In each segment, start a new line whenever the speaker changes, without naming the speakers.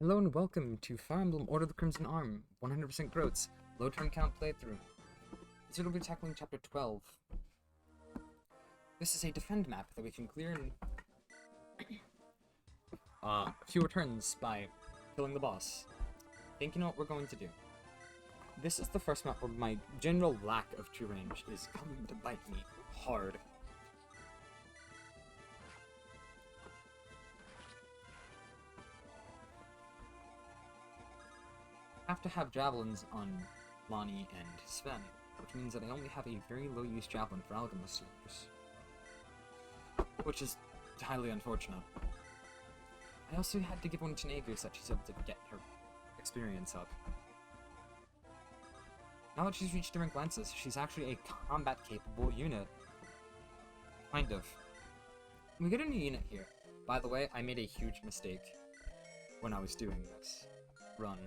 Hello and welcome to Fire Emblem Order of the Crimson Arm, 100% Groats, low turn count playthrough. Today we'll be tackling Chapter 12. This is a defend map that we can clear in fewer turns by killing the boss. I think you know what we're going to do. This is the first map where my general lack of true range is coming to bite me hard. I have to have javelins on Lonnie and Sven, which means that I only have a very low use javelin for alchemist use, which is highly unfortunate. I also had to give one to Negu so that she's able to get her experience up. Now that she's reached different glances, she's actually a combat capable unit. Kind of. We get a new unit here. By the way, I made a huge mistake when I was doing this run.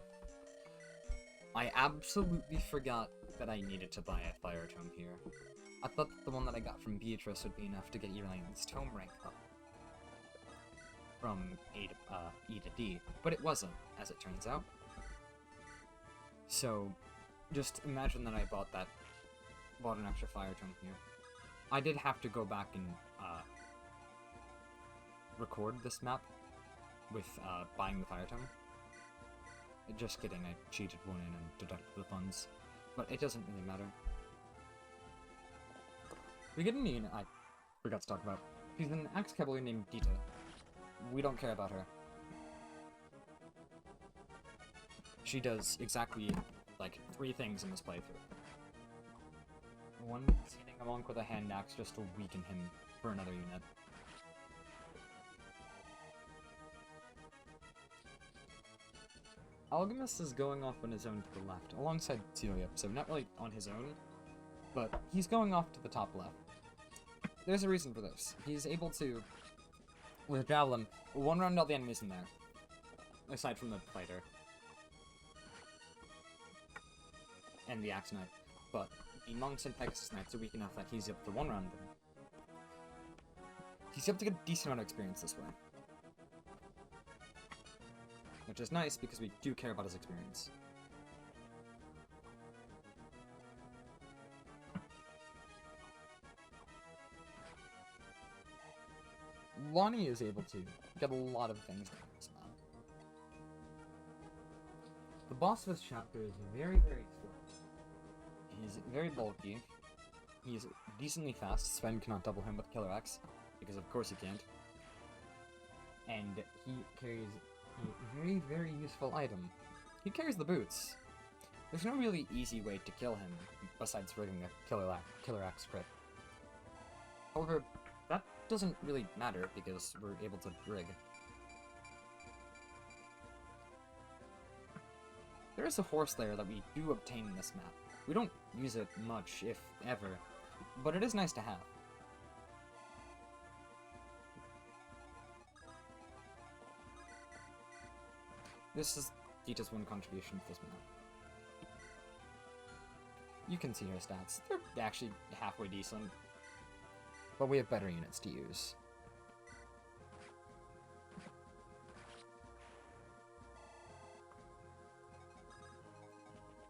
I absolutely forgot that I needed to buy a fire tome here. I thought that the one that I got from Beatrice would be enough to get Evelyn's tome rank up from E to D, but it wasn't, as it turns out. So, just imagine that I bought an extra fire tome here. I did have to go back and record this map with buying the fire tome. Just kidding, I cheated one in and deducted the funds. But it doesn't really matter. We get a new unit I forgot to talk about. She's an axe cavalier named Dita. We don't care about her. She does exactly, like, 3 things in this playthrough. One is hitting a monk with a hand axe just to weaken him for another unit. Alchemist is going off on his own to the left, alongside Celia, so not really on his own, but he's going off to the top left. There's a reason for this. He's able to, with a javelin, one-round all the enemies in there, aside from the fighter and the axe knight, but the monks and Pegasus knights are weak enough that he's able to one-round them. He's able to get a decent amount of experience this way. Which is nice, because we do care about his experience. Lonnie is able to get a lot of things done in this map. The boss of this chapter is very, very slow. He's very bulky. He's decently fast. Sven cannot double him with Killer Axe, because of course he can't. And he carries a very, very useful item. He carries the boots. There's no really easy way to kill him, besides rigging a Killer Axe crit. However, that doesn't really matter, because we're able to rig. There is a horse lair that we do obtain in this map. We don't use it much, if ever, but it is nice to have. This is Dita's one contribution to this map. You can see her stats. They're actually halfway decent. But we have better units to use.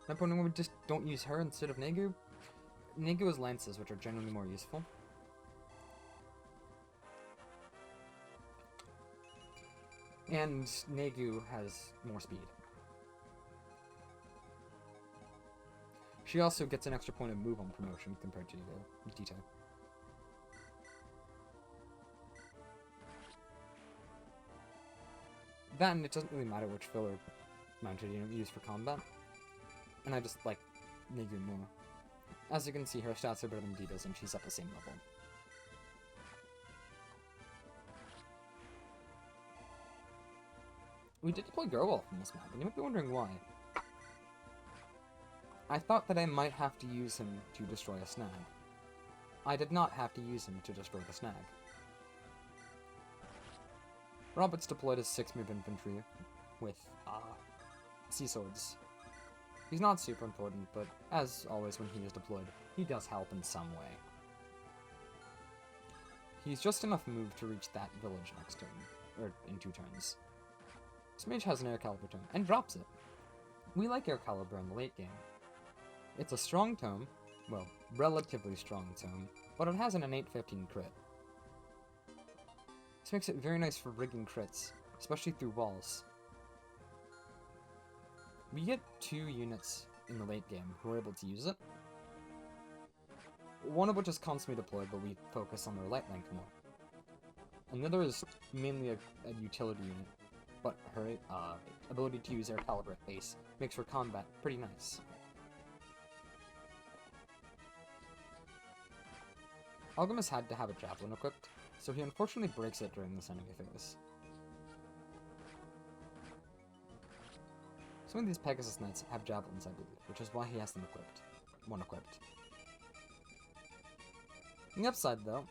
My point, we just don't use her instead of Negu. Negu has lances, which are generally more useful. And Negu has more speed. She also gets an extra point of move on promotion compared to Dita. Then it doesn't really matter which filler mounted unit we use for combat. And I just like Negu more. As you can see, her stats are better than Dita's and she's at the same level. We did deploy Gerwolf in this map, and you might be wondering why. I thought that I might have to use him to destroy a snag. I did not have to use him to destroy the snag. Robert's deployed his 6-move infantry with, sea swords. He's not super important, but as always when he is deployed, he does help in some way. He's just enough move to reach that village next turn, or in 2 turns. This mage has an air caliber tome, and drops it. We like air caliber in the late game. It's a strong tome, well, relatively strong tome, but it has an innate 15 crit. This makes it very nice for rigging crits, especially through walls. We get 2 units in the late game who are able to use it. One of which is constantly deployed, but we focus on their light link more. And the other is mainly a utility unit, but her ability to use air caliber at base makes her combat pretty nice. Alchemist had to have a javelin equipped, so he unfortunately breaks it during this enemy phase. Some of these Pegasus Knights have javelins, I believe, which is why he has them equipped. One equipped. On the upside, though,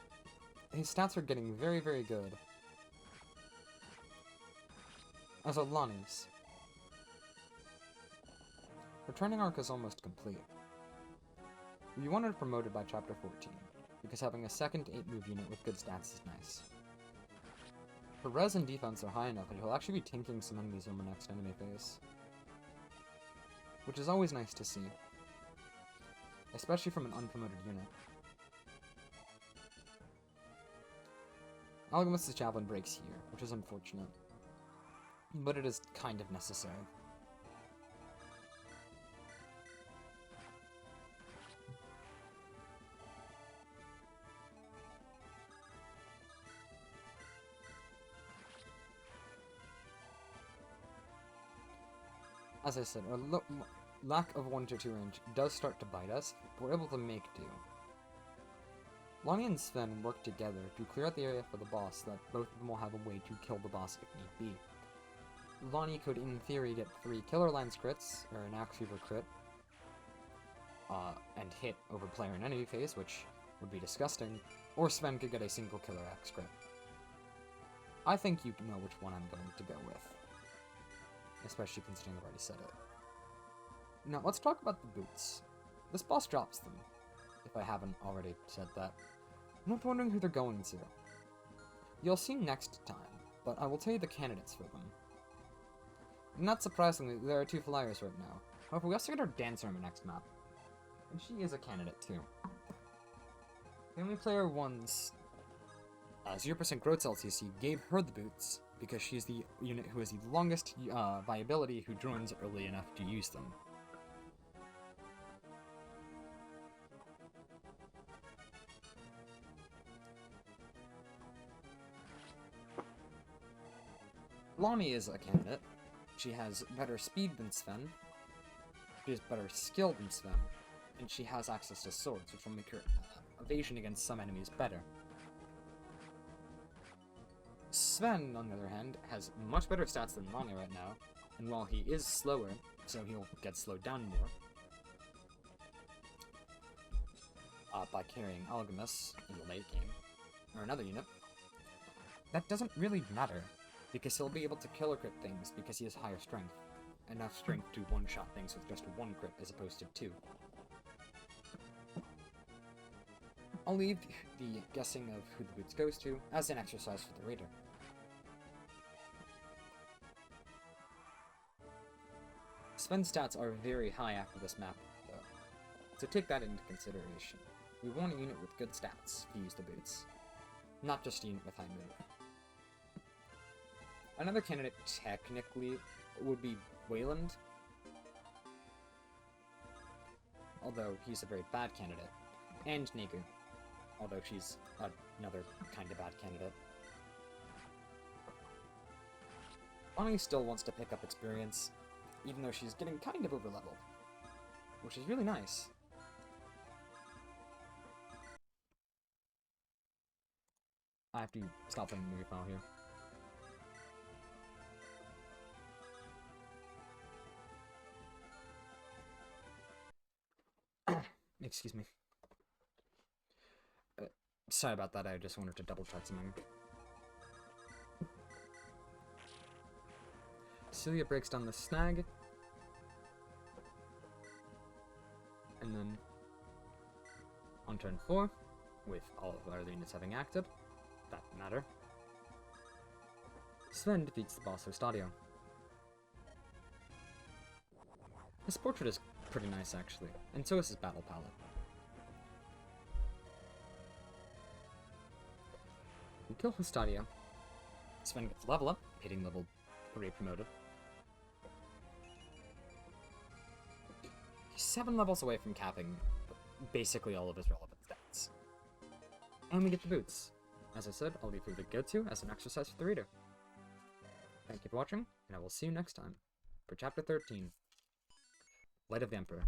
his stats are getting very, very good. As are Lonnie's. Her training arc is almost complete. We wanted her promoted by Chapter 14, because having a second 8-move unit with good stats is nice. Her res and defense are high enough that he'll actually be tinking some enemies in the next enemy phase. Which is always nice to see. Especially from an unpromoted unit. Alchemist's javelin breaks here, which is unfortunate. But it is kind of necessary. As I said, our lack of 1-2 range does start to bite us, but we're able to make do. Lonnie and Sven work together to clear out the area for the boss so that both of them will have a way to kill the boss if need be. Lonnie could, in theory, get 3 Killer Lines crits, or an Axe Fever crit, and hit over player in enemy phase, which would be disgusting, or Sven could get a single Killer Axe crit. I think you know which one I'm going to go with. Especially considering I've already said it. Now, let's talk about the boots. This boss drops them, if I haven't already said that. I'm not wondering who they're going to. You'll see next time, but I will tell you the candidates for them. Not surprisingly, there are 2 flyers right now. However, we also get our Dancer on the next map. And she is a candidate, too. The only player one's 0% growth LTC gave her the boots, because she's the unit who has the longest viability who joins early enough to use them. Lonnie is a candidate. She has better speed than Sven, she has better skill than Sven, and she has access to swords, which will make her evasion against some enemies better. Sven, on the other hand, has much better stats than Lonnie right now, and while he is slower, so he'll get slowed down more by carrying Alchemist in the late game, or another unit, that doesn't really matter, because he'll be able to killer crit things because he has higher strength. Enough strength to one-shot things with just 1 crit as opposed to 2. I'll leave the guessing of who the boots goes to as an exercise for the reader. Sven's stats are very high after this map, though, so take that into consideration. We want a unit with good stats to use the boots, not just a unit with high move. Another candidate, technically, would be Wayland, although he's a very bad candidate, and Nigu, although she's another kind of bad candidate. Bonnie still wants to pick up experience, even though she's getting kind of overleveled, which is really nice. I have to stop playing the movie file here. Excuse me. Sorry about that, I just wanted to double check something. Celia breaks down the snag. And then, on turn 4, with all of our other units having acted, that matter, Sven defeats the boss of Stadio. His portrait is pretty nice, actually, and so is his battle palette. We kill Stadia. Sven gets level up, hitting level 3 promoted. He's 7 levels away from capping basically all of his relevant stats. And we get the boots. As I said, I'll leave you the go-to as an exercise for the reader. Thank you for watching, and I will see you next time for Chapter 13, Light of the Emperor.